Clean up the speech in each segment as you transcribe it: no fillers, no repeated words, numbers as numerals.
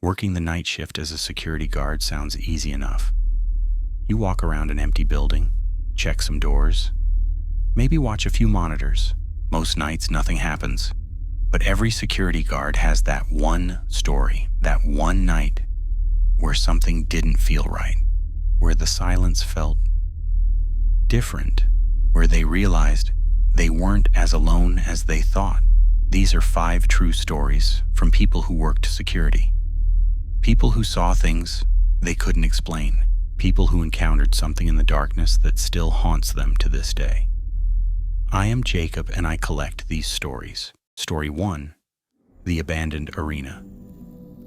Working the night shift as a security guard sounds easy enough. You walk around an empty building, check some doors, maybe watch a few monitors. Most nights, nothing happens. But every security guard has that one story, that one night where something didn't feel right, where the silence felt different, where they realized they weren't as alone as they thought. These are 5 true stories from people who worked security. People who saw things they couldn't explain. People who encountered something in the darkness that still haunts them to this day. I am Jacob and I collect these stories. Story 1, The Abandoned Arena.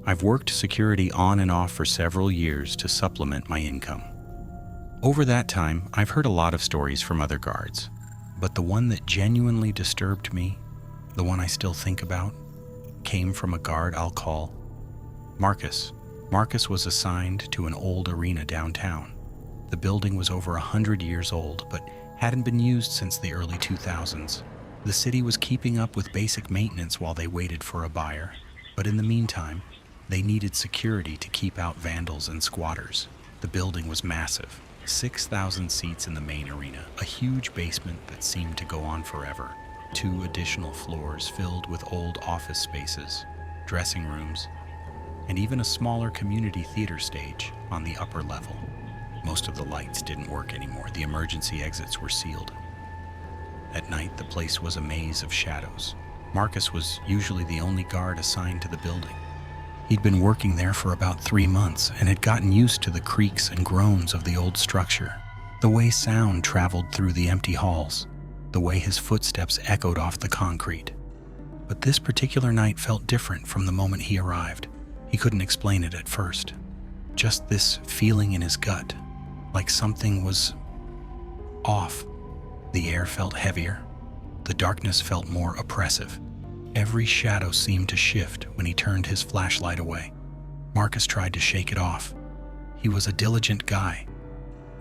I've worked security on and off for several years to supplement my income. Over that time, I've heard a lot of stories from other guards, but the one that genuinely disturbed me, the one I still think about, came from a guard I'll call Marcus. Marcus was assigned to an old arena downtown. The building was over 100 years old, but hadn't been used since the early 2000s. The city was keeping up with basic maintenance while they waited for a buyer, but in the meantime, they needed security to keep out vandals and squatters. The building was massive, 6,000 seats in the main arena, a huge basement that seemed to go on forever, 2 additional floors filled with old office spaces, dressing rooms, and even a smaller community theater stage on the upper level. Most of the lights didn't work anymore. The emergency exits were sealed. At night, the place was a maze of shadows. Marcus was usually the only guard assigned to the building. He'd been working there for about 3 months and had gotten used to the creaks and groans of the old structure, the way sound traveled through the empty halls, the way his footsteps echoed off the concrete. But this particular night felt different from the moment he arrived. He couldn't explain it at first. Just this feeling in his gut, like something was off. The air felt heavier. The darkness felt more oppressive. Every shadow seemed to shift when he turned his flashlight away. Marcus tried to shake it off. He was a diligent guy.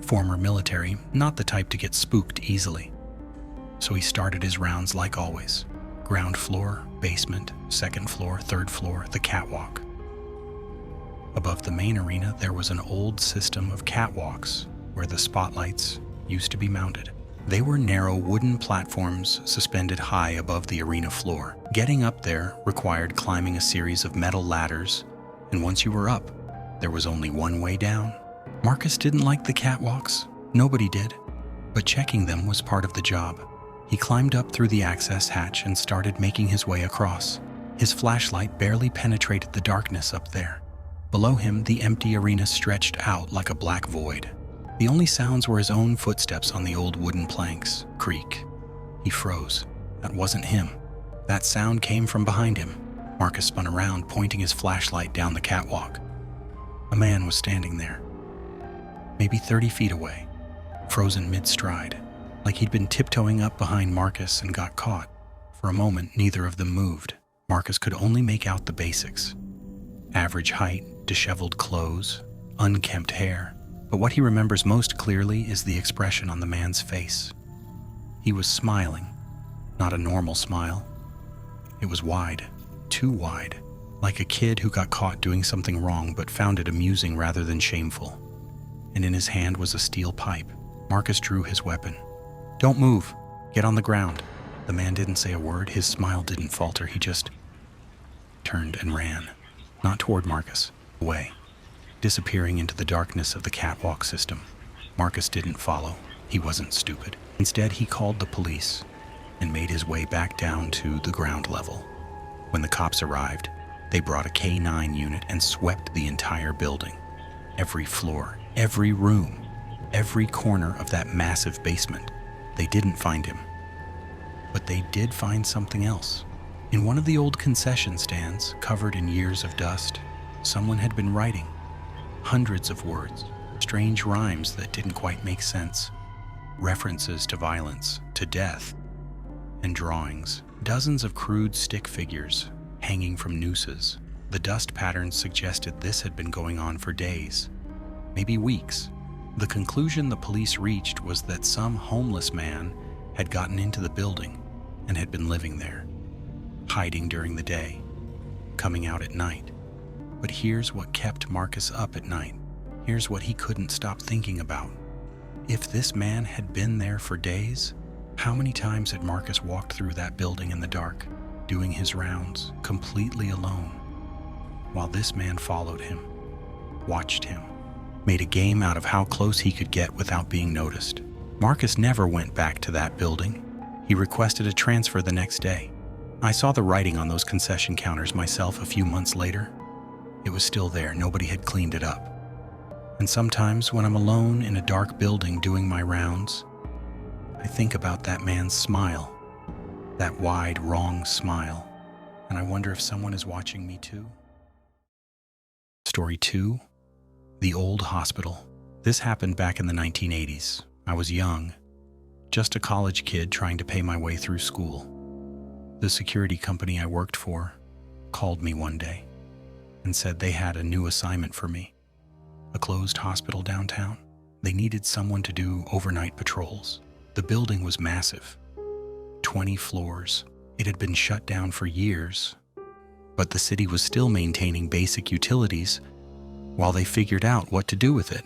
Former military, not the type to get spooked easily. So he started his rounds like always. Ground floor, basement, 2nd floor, 3rd floor, the catwalk. Above the main arena, there was an old system of catwalks where the spotlights used to be mounted. They were narrow wooden platforms suspended high above the arena floor. Getting up there required climbing a series of metal ladders, and once you were up, there was only one way down. Marcus didn't like the catwalks. Nobody did. But checking them was part of the job. He climbed up through the access hatch and started making his way across. His flashlight barely penetrated the darkness up there. Below him, the empty arena stretched out like a black void. The only sounds were his own footsteps on the old wooden planks. Creak. He froze. That wasn't him. That sound came from behind him. Marcus spun around, pointing his flashlight down the catwalk. A man was standing there, maybe 30 feet away, frozen mid-stride, like he'd been tiptoeing up behind Marcus and got caught. For a moment, neither of them moved. Marcus could only make out the basics. Average height, disheveled clothes, unkempt hair. But what he remembers most clearly is the expression on the man's face. He was smiling, not a normal smile. It was wide, too wide, like a kid who got caught doing something wrong but found it amusing rather than shameful. And in his hand was a steel pipe. Marcus drew his weapon. "Don't move. Get on the ground." The man didn't say a word. His smile didn't falter. He just turned and ran. Not toward Marcus, away, disappearing into the darkness of the catwalk system. Marcus didn't follow. He wasn't stupid. Instead, he called the police and made his way back down to the ground level. When the cops arrived, they brought a K-9 unit and swept the entire building. Every floor, every room, every corner of that massive basement. They didn't find him. But they did find something else. In one of the old concession stands, covered in years of dust, someone had been writing. Hundreds of words, strange rhymes that didn't quite make sense. References to violence, to death, and drawings. Dozens of crude stick figures hanging from nooses. The dust patterns suggested this had been going on for days, maybe weeks. The conclusion the police reached was that some homeless man had gotten into the building and had been living there, hiding during the day, coming out at night. But here's what kept Marcus up at night. Here's what he couldn't stop thinking about. If this man had been there for days, how many times had Marcus walked through that building in the dark, doing his rounds, completely alone, while this man followed him, watched him, made a game out of how close he could get without being noticed? Marcus never went back to that building. He requested a transfer the next day. I saw the writing on those concession counters myself a few months later. It was still there. Nobody had cleaned it up. And sometimes when I'm alone in a dark building doing my rounds, I think about that man's smile, that wide, wrong smile, and I wonder if someone is watching me too. Story 2, the old hospital. This happened back in the 1980s. I was young, just a college kid trying to pay my way through school. The security company I worked for called me one day and said they had a new assignment for me. A closed hospital downtown. They needed someone to do overnight patrols. The building was massive, 20 floors. It had been shut down for years, but the city was still maintaining basic utilities while they figured out what to do with it.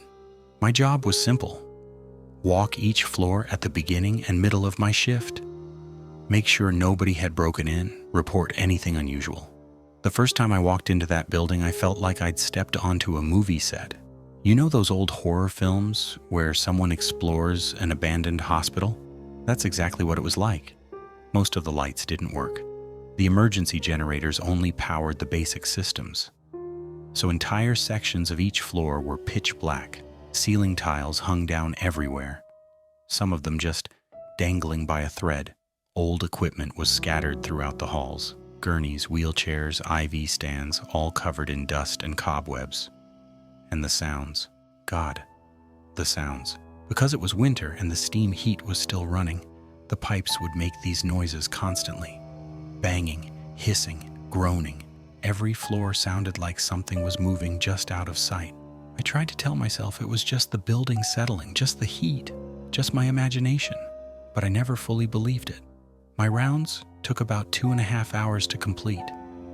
My job was simple. Walk each floor at the beginning and middle of my shift. Make sure nobody had broken in, report anything unusual. The first time I walked into that building, I felt like I'd stepped onto a movie set. You know those old horror films where someone explores an abandoned hospital? That's exactly what it was like. Most of the lights didn't work. The emergency generators only powered the basic systems. So entire sections of each floor were pitch black. Ceiling tiles hung down everywhere, some of them just dangling by a thread. Old equipment was scattered throughout the halls. Gurneys, wheelchairs, IV stands, all covered in dust and cobwebs. And the sounds. God, the sounds. Because it was winter and the steam heat was still running, the pipes would make these noises constantly. Banging, hissing, groaning. Every floor sounded like something was moving just out of sight. I tried to tell myself it was just the building settling, just the heat, just my imagination, but I never fully believed it. My rounds took about 2.5 hours to complete.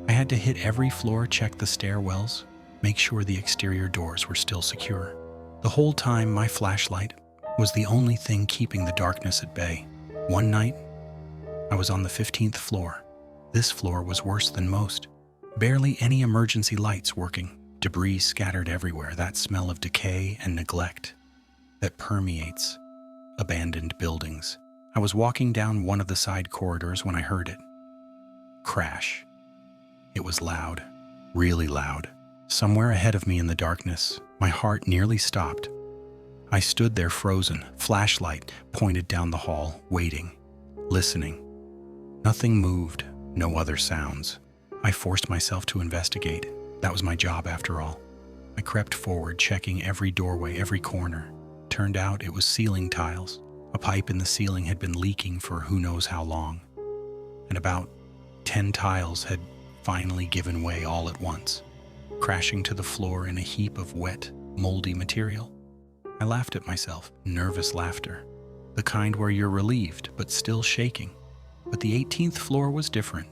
I had to hit every floor, check the stairwells, make sure the exterior doors were still secure. The whole time, my flashlight was the only thing keeping the darkness at bay. One night, I was on the 15th floor. This floor was worse than most. Barely any emergency lights working. Debris scattered everywhere, that smell of decay and neglect that permeates abandoned buildings. I was walking down one of the side corridors when I heard it. Crash. It was loud, really loud. Somewhere ahead of me in the darkness, my heart nearly stopped. I stood there frozen, flashlight pointed down the hall, waiting, listening. Nothing moved, no other sounds. I forced myself to investigate. That was my job after all. I crept forward, checking every doorway, every corner. Turned out it was ceiling tiles. A pipe in the ceiling had been leaking for who knows how long. And about 10 tiles had finally given way all at once, crashing to the floor in a heap of wet, moldy material. I laughed at myself, nervous laughter. The kind where you're relieved, but still shaking. But the 18th floor was different.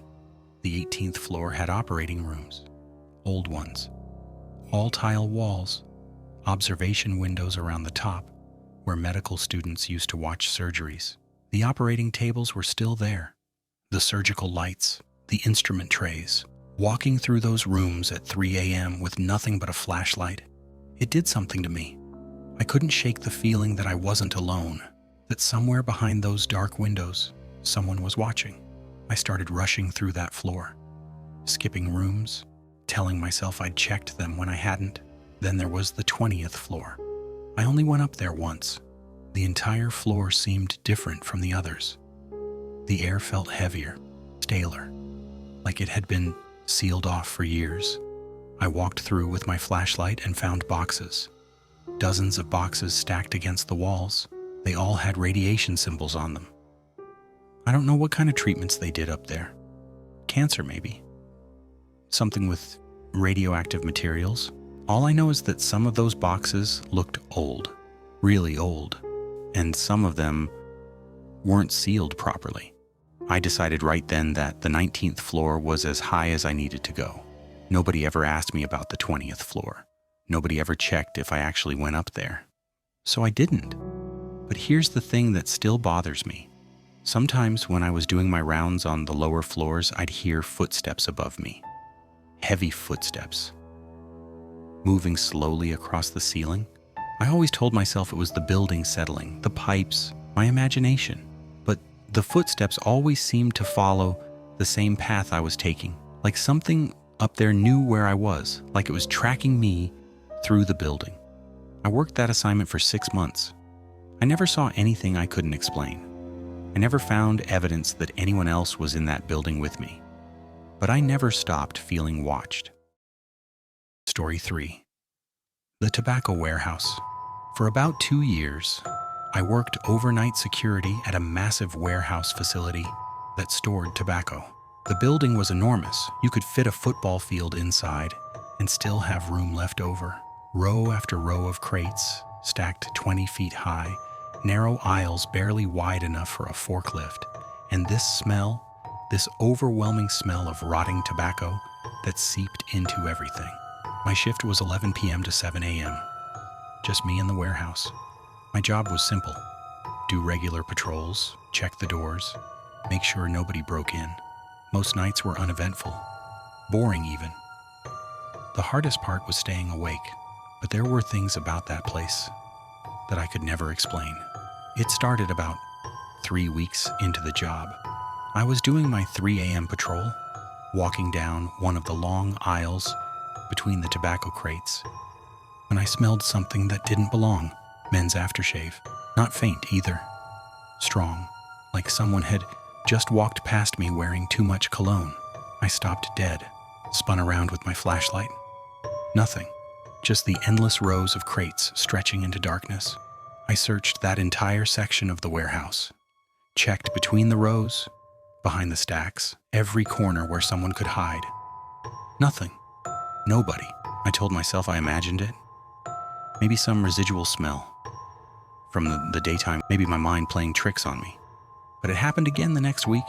The 18th floor had operating rooms. Old ones, all tile walls, observation windows around the top, where medical students used to watch surgeries. The operating tables were still there, the surgical lights, the instrument trays. Walking through those rooms at 3 a.m. with nothing but a flashlight, it did something to me. I couldn't shake the feeling that I wasn't alone, that somewhere behind those dark windows, someone was watching. I started rushing through that floor, skipping rooms, telling myself I'd checked them when I hadn't. Then there was the 20th floor. I only went up there once. The entire floor seemed different from the others. The air felt heavier, staler, like it had been sealed off for years. I walked through with my flashlight and found boxes. Dozens of boxes stacked against the walls. They all had radiation symbols on them. I don't know what kind of treatments they did up there. Cancer, maybe. Something with radioactive materials. All I know is that some of those boxes looked old, really old, and some of them weren't sealed properly. I decided right then that the 19th floor was as high as I needed to go. Nobody ever asked me about the 20th floor. Nobody ever checked if I actually went up there. So I didn't. But here's the thing that still bothers me. Sometimes when I was doing my rounds on the lower floors, I'd hear footsteps above me. Heavy footsteps. Moving slowly across the ceiling. I always told myself it was the building settling, the pipes, my imagination. But the footsteps always seemed to follow the same path I was taking, like something up there knew where I was, like it was tracking me through the building. I worked that assignment for 6 months. I never saw anything I couldn't explain. I never found evidence that anyone else was in that building with me. But I never stopped feeling watched. Story 3. The Tobacco Warehouse. For about 2 years, I worked overnight security at a massive warehouse facility that stored tobacco. The building was enormous. You could fit a football field inside and still have room left over. Row after row of crates, stacked 20 feet high, narrow aisles barely wide enough for a forklift, and this smell, this overwhelming smell of rotting tobacco that seeped into everything. My shift was 11 p.m. to 7 a.m. Just me in the warehouse. My job was simple. Do regular patrols, check the doors, make sure nobody broke in. Most nights were uneventful, boring even. The hardest part was staying awake, but there were things about that place that I could never explain. It started about 3 weeks into the job. I was doing my 3 a.m. patrol, walking down one of the long aisles between the tobacco crates, when I smelled something that didn't belong. Men's aftershave. Not faint either. Strong, like someone had just walked past me wearing too much cologne. I stopped dead, spun around with my flashlight. Nothing. Just the endless rows of crates stretching into darkness. I searched that entire section of the warehouse, checked between the rows, behind the stacks, every corner where someone could hide. Nothing. Nobody. I told myself I imagined it. Maybe some residual smell from the daytime, maybe my mind playing tricks on me. But it happened again the next week.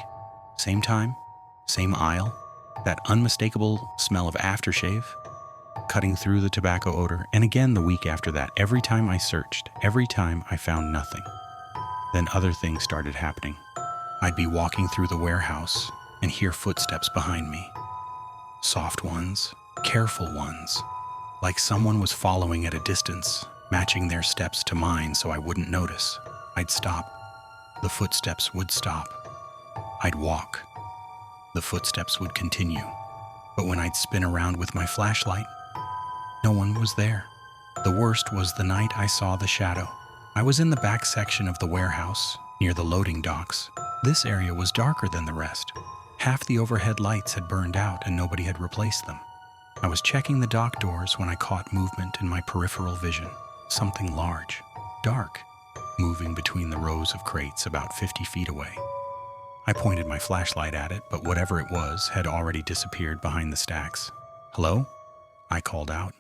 Same time, same aisle, that unmistakable smell of aftershave cutting through the tobacco odor, and again the week after that. Every time I searched, every time I found nothing. Then other things started happening. I'd be walking through the warehouse and hear footsteps behind me. Soft ones, careful ones, like someone was following at a distance, matching their steps to mine so I wouldn't notice. I'd stop. The footsteps would stop. I'd walk. The footsteps would continue. But when I'd spin around with my flashlight, no one was there. The worst was the night I saw the shadow. I was in the back section of the warehouse, near the loading docks. This area was darker than the rest. Half the overhead lights had burned out and nobody had replaced them. I was checking the dock doors when I caught movement in my peripheral vision. Something large, dark, moving between the rows of crates about 50 feet away. I pointed my flashlight at it, but whatever it was had already disappeared behind the stacks. "Hello?" I called out.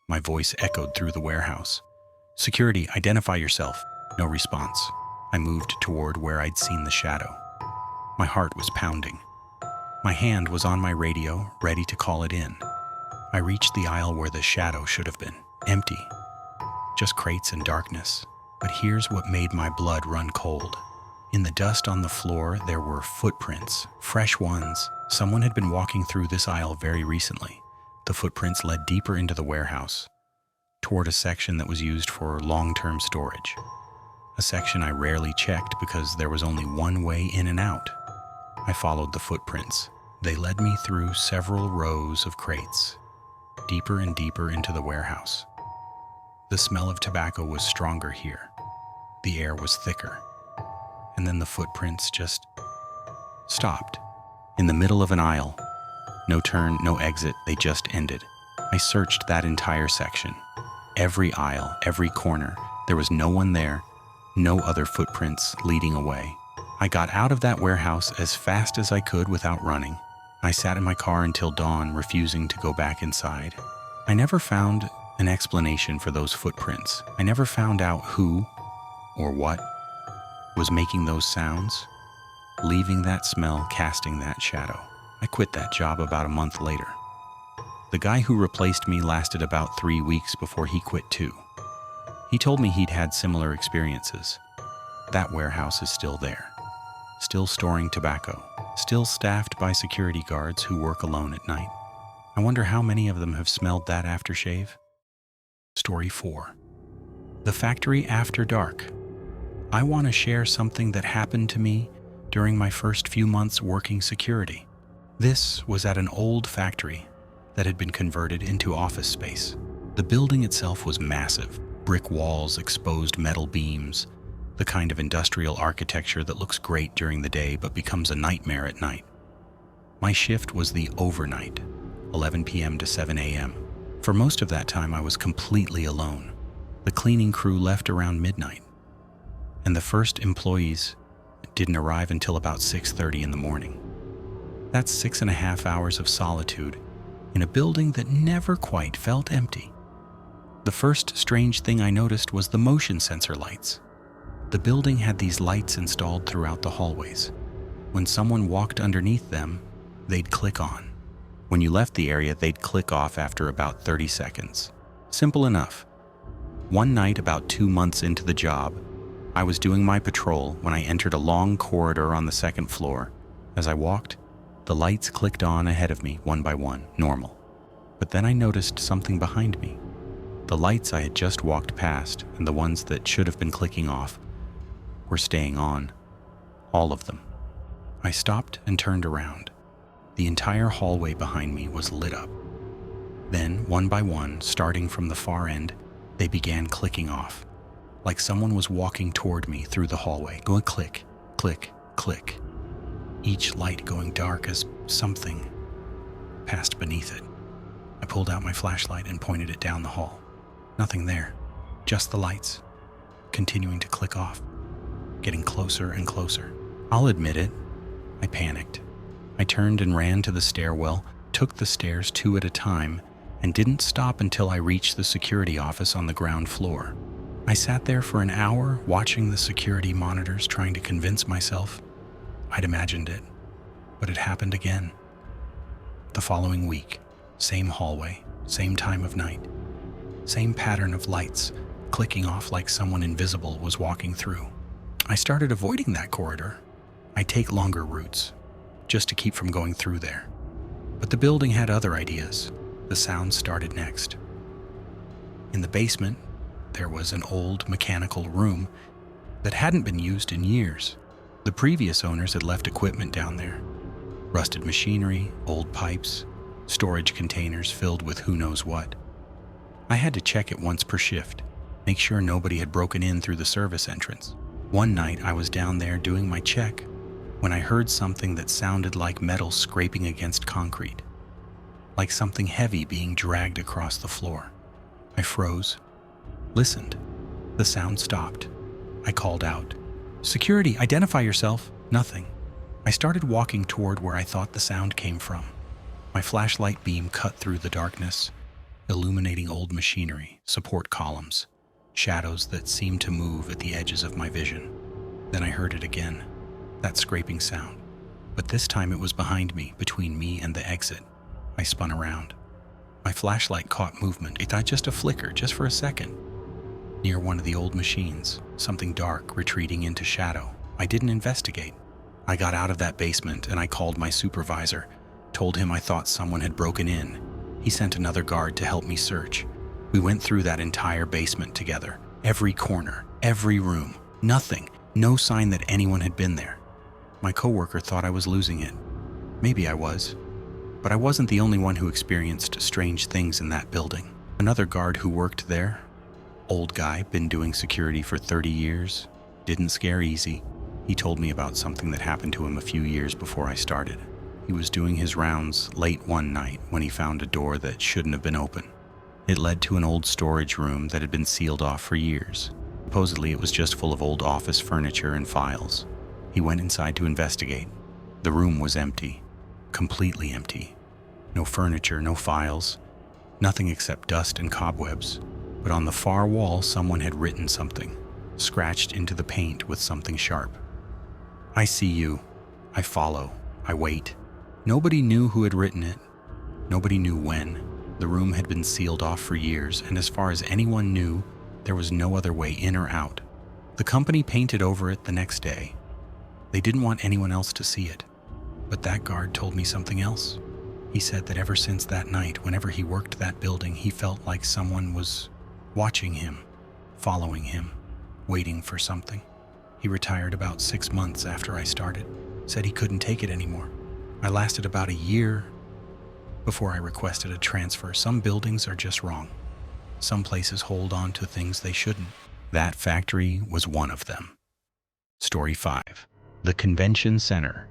My voice echoed through the warehouse. "Security, identify yourself." No response. I moved toward where I'd seen the shadow. My heart was pounding. My hand was on my radio, ready to call it in. I reached the aisle where the shadow should have been. Empty. Just crates and darkness. But here's what made my blood run cold. In the dust on the floor, there were footprints, fresh ones. Someone had been walking through this aisle very recently. The footprints led deeper into the warehouse, toward a section that was used for long-term storage. A section I rarely checked because there was only one way in and out. I followed the footprints. They led me through several rows of crates, deeper and deeper into the warehouse. The smell of tobacco was stronger here. The air was thicker. And then the footprints just stopped. In the middle of an aisle. No turn, no exit, they just ended. I searched that entire section. Every aisle, every corner. There was no one there, no other footprints leading away. I got out of that warehouse as fast as I could without running. I sat in my car until dawn, refusing to go back inside. I never found an explanation for those footprints. I never found out who or what was making those sounds, leaving that smell, casting that shadow. I quit that job about a month later. The guy who replaced me lasted about 3 weeks before he quit too. He told me he'd had similar experiences. That warehouse is still there, still storing tobacco, still staffed by security guards who work alone at night. I wonder how many of them have smelled that aftershave. Story 4. The Factory After Dark. I want to share something that happened to me during my first few months working security. This was at an old factory that had been converted into office space. The building itself was massive. Brick walls, exposed metal beams, the kind of industrial architecture that looks great during the day but becomes a nightmare at night. My shift was the overnight, 11 p.m. to 7 a.m. For most of that time, I was completely alone. The cleaning crew left around midnight, and the first employees didn't arrive until about 6:30 in the morning. That's 6.5 hours of solitude in a building that never quite felt empty. The first strange thing I noticed was the motion sensor lights. The building had these lights installed throughout the hallways. When someone walked underneath them, they'd click on. When you left the area, they'd click off after about 30 seconds. Simple enough. One night, about 2 months into the job, I was doing my patrol when I entered a long corridor on the second floor. As I walked, the lights clicked on ahead of me, one by one, normal. But then I noticed something behind me. The lights I had just walked past, and the ones that should have been clicking off, were staying on. All of them. I stopped and turned around. The entire hallway behind me was lit up. Then, one by one, starting from the far end, they began clicking off, like someone was walking toward me through the hallway, going click, click, click. Each light going dark as something passed beneath it. I pulled out my flashlight and pointed it down the hall. Nothing there, just the lights, continuing to click off, getting closer and closer. I'll admit it, I panicked. I turned and ran to the stairwell, took the stairs 2 at a time, and didn't stop until I reached the security office on the ground floor. I sat there for an hour watching the security monitors, trying to convince myself I'd imagined it, but it happened again. The following week, same hallway, same time of night, same pattern of lights clicking off like someone invisible was walking through. I started avoiding that corridor. I'd take longer routes, just to keep from going through there. But the building had other ideas. The sound started next. In the basement, there was an old mechanical room that hadn't been used in years. The previous owners had left equipment down there. Rusted machinery, old pipes, storage containers filled with who knows what. I had to check it once per shift, make sure nobody had broken in through the service entrance. One night I was down there doing my check when I heard something that sounded like metal scraping against concrete, like something heavy being dragged across the floor. I froze, listened. The sound stopped. I called out, "Security, identify yourself." Nothing. I started walking toward where I thought the sound came from. My flashlight beam cut through the darkness, illuminating old machinery, support columns, shadows that seemed to move at the edges of my vision. Then I heard it again, that scraping sound. But this time it was behind me, between me and the exit. I spun around. My flashlight caught movement. It thought just a flicker, just for a second. Near one of the old machines, something dark retreating into shadow. I didn't investigate. I got out of that basement and I called my supervisor, told him I thought someone had broken in. He sent another guard to help me search. We went through that entire basement together. Every corner, every room, nothing, no sign that anyone had been there. My coworker thought I was losing it. Maybe I was. But I wasn't the only one who experienced strange things in that building. Another guard who worked there, old guy, been doing security for 30 years, didn't scare easy. He told me about something that happened to him a few years before I started. He was doing his rounds late one night when he found a door that shouldn't have been open. It led to an old storage room that had been sealed off for years. Supposedly it was just full of old office furniture and files. He went inside to investigate. The room was empty, completely empty. No furniture, no files, nothing except dust and cobwebs. But on the far wall, someone had written something, scratched into the paint with something sharp. "I see you. I follow. I wait." Nobody knew who had written it. Nobody knew when. The room had been sealed off for years, and as far as anyone knew, there was no other way in or out. The company painted over it the next day. They didn't want anyone else to see it. But that guard told me something else. He said that ever since that night, whenever he worked that building, he felt like someone was watching him, following him, waiting for something. He retired about 6 months after I started. Said he couldn't take it anymore. I lasted about a year before I requested a transfer. Some buildings are just wrong. Some places hold on to things they shouldn't. That factory was one of them. Story 5. The Convention Center.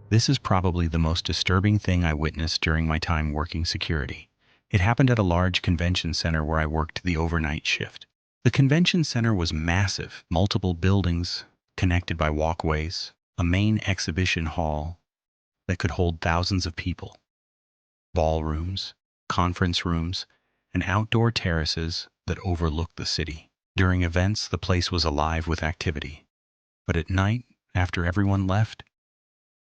This is probably the most disturbing thing I witnessed during my time working security. It happened at a large convention center where I worked the overnight shift. The convention center was massive, multiple buildings connected by walkways, a main exhibition hall that could hold thousands of people, ballrooms, conference rooms, and outdoor terraces that overlooked the city. During events, the place was alive with activity. But at night, after everyone left,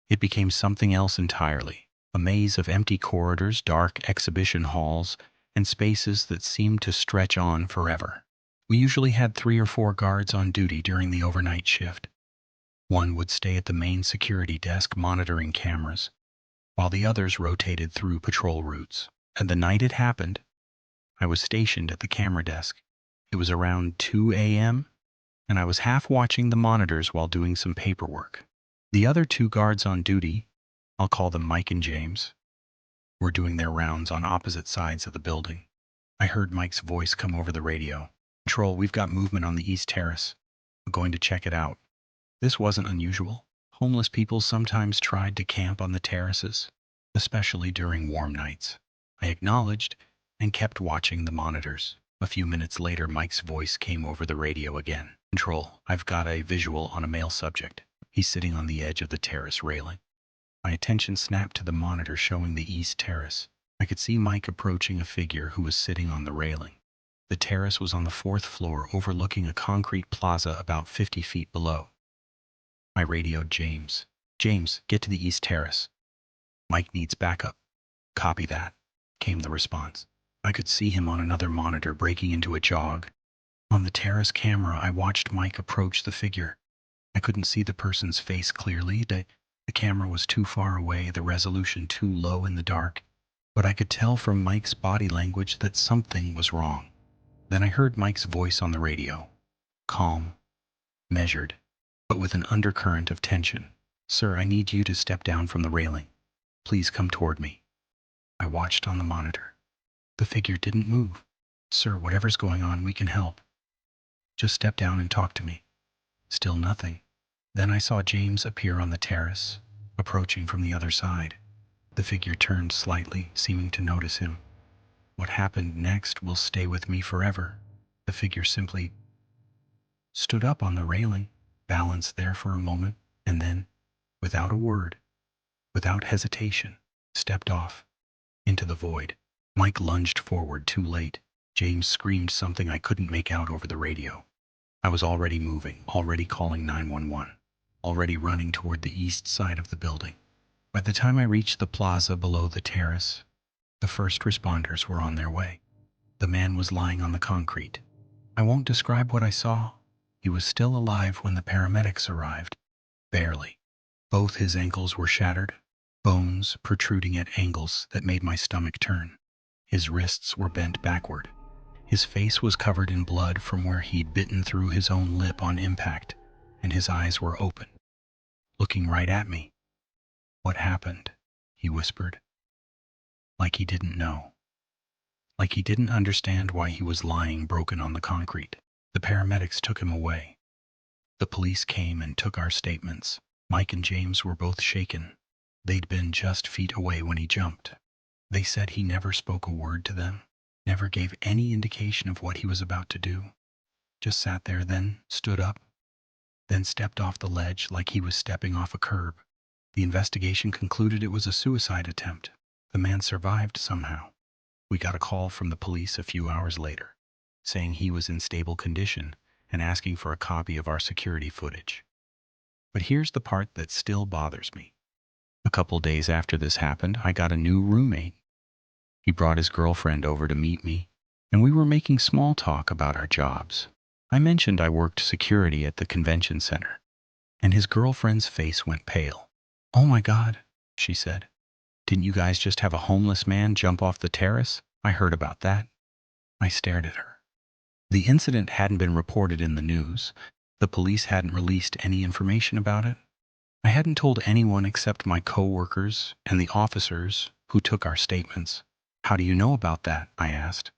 it became something else entirely. A maze of empty corridors, dark exhibition halls, and spaces that seemed to stretch on forever. We usually had 3 or 4 guards on duty during the overnight shift. One would stay at the main security desk monitoring cameras, while the others rotated through patrol routes. And the night it happened, I was stationed at the camera desk. It was around 2 a.m., and I was half watching the monitors while doing some paperwork. The other 2 guards on duty, I'll call them Mike and James, were doing their rounds on opposite sides of the building. I heard Mike's voice come over the radio. "Control, we've got movement on the East Terrace. We're going to check it out." This wasn't unusual. Homeless people sometimes tried to camp on the terraces, especially during warm nights. I acknowledged and kept watching the monitors. A few minutes later, Mike's voice came over the radio again. "Control, I've got a visual on a male subject. He's sitting on the edge of the terrace railing." My attention snapped to the monitor showing the East Terrace. I could see Mike approaching a figure who was sitting on the railing. The terrace was on the 4th floor, overlooking a concrete plaza about 50 feet below. I radioed James. "James, get to the East Terrace. Mike needs backup." "Copy that," came the response. I could see him on another monitor breaking into a jog. On the terrace camera, I watched Mike approach the figure. I couldn't see the person's face clearly. The camera was too far away, the resolution too low in the dark. But I could tell from Mike's body language that something was wrong. Then I heard Mike's voice on the radio. Calm, measured, but with an undercurrent of tension. "Sir, I need you to step down from the railing. Please come toward me." I watched on the monitor. The figure didn't move. "Sir, whatever's going on, we can help. Just step down and talk to me." Still nothing. Then I saw James appear on the terrace, approaching from the other side. The figure turned slightly, seeming to notice him. What happened next will stay with me forever. The figure simply stood up on the railing, balanced there for a moment, and then, without a word, without hesitation, stepped off into the void. Mike lunged forward too late. James screamed something I couldn't make out over the radio. I was already moving, already calling 911, already running toward the east side of the building. By the time I reached the plaza below the terrace, the first responders were on their way. The man was lying on the concrete. I won't describe what I saw. He was still alive when the paramedics arrived. Barely. Both his ankles were shattered, bones protruding at angles that made my stomach turn. His wrists were bent backward. His face was covered in blood from where he'd bitten through his own lip on impact, and his eyes were open, looking right at me. "What happened?" he whispered. Like he didn't know. Like he didn't understand why he was lying broken on the concrete. The paramedics took him away. The police came and took our statements. Mike and James were both shaken. They'd been just feet away when he jumped. They said he never spoke a word to them, never gave any indication of what he was about to do. Just sat there, then stood up, then stepped off the ledge like he was stepping off a curb. The investigation concluded it was a suicide attempt. The man survived somehow. We got a call from the police a few hours later, saying he was in stable condition and asking for a copy of our security footage. But here's the part that still bothers me. A couple days after this happened, I got a new roommate. He brought his girlfriend over to meet me, and we were making small talk about our jobs. I mentioned I worked security at the convention center, and his girlfriend's face went pale. "Oh my God," she said. "Didn't you guys just have a homeless man jump off the terrace? I heard about that." I stared at her. The incident hadn't been reported in the news. The police hadn't released any information about it. I hadn't told anyone except my coworkers and the officers who took our statements. "How do you know about that?" I asked.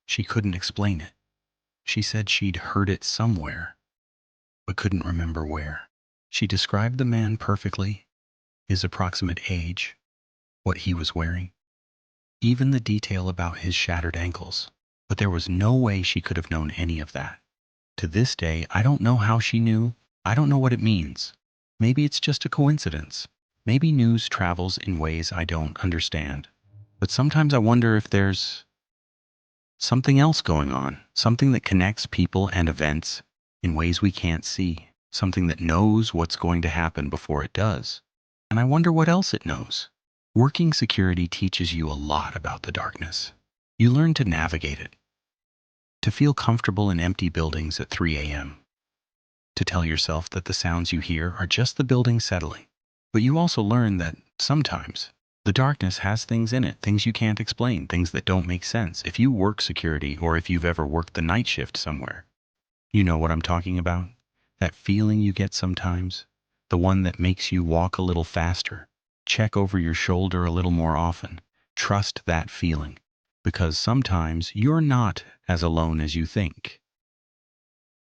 She couldn't explain it. She said she'd heard it somewhere, but couldn't remember where. She described the man perfectly, his approximate age, what he was wearing, even the detail about his shattered ankles. But there was no way she could have known any of that. To this day, I don't know how she knew. I don't know what it means. Maybe it's just a coincidence. Maybe news travels in ways I don't understand. But sometimes I wonder if there's something else going on, something that connects people and events in ways we can't see, something that knows what's going to happen before it does. And I wonder what else it knows. Working security teaches you a lot about the darkness. You learn to navigate it, to feel comfortable in empty buildings at 3 a.m., to tell yourself that the sounds you hear are just the building settling. But you also learn that sometimes the darkness has things in it, things you can't explain, things that don't make sense. If you work security, or if you've ever worked the night shift somewhere, you know what I'm talking about. That feeling you get sometimes, the one that makes you walk a little faster, check over your shoulder a little more often. Trust that feeling, because sometimes you're not as alone as you think.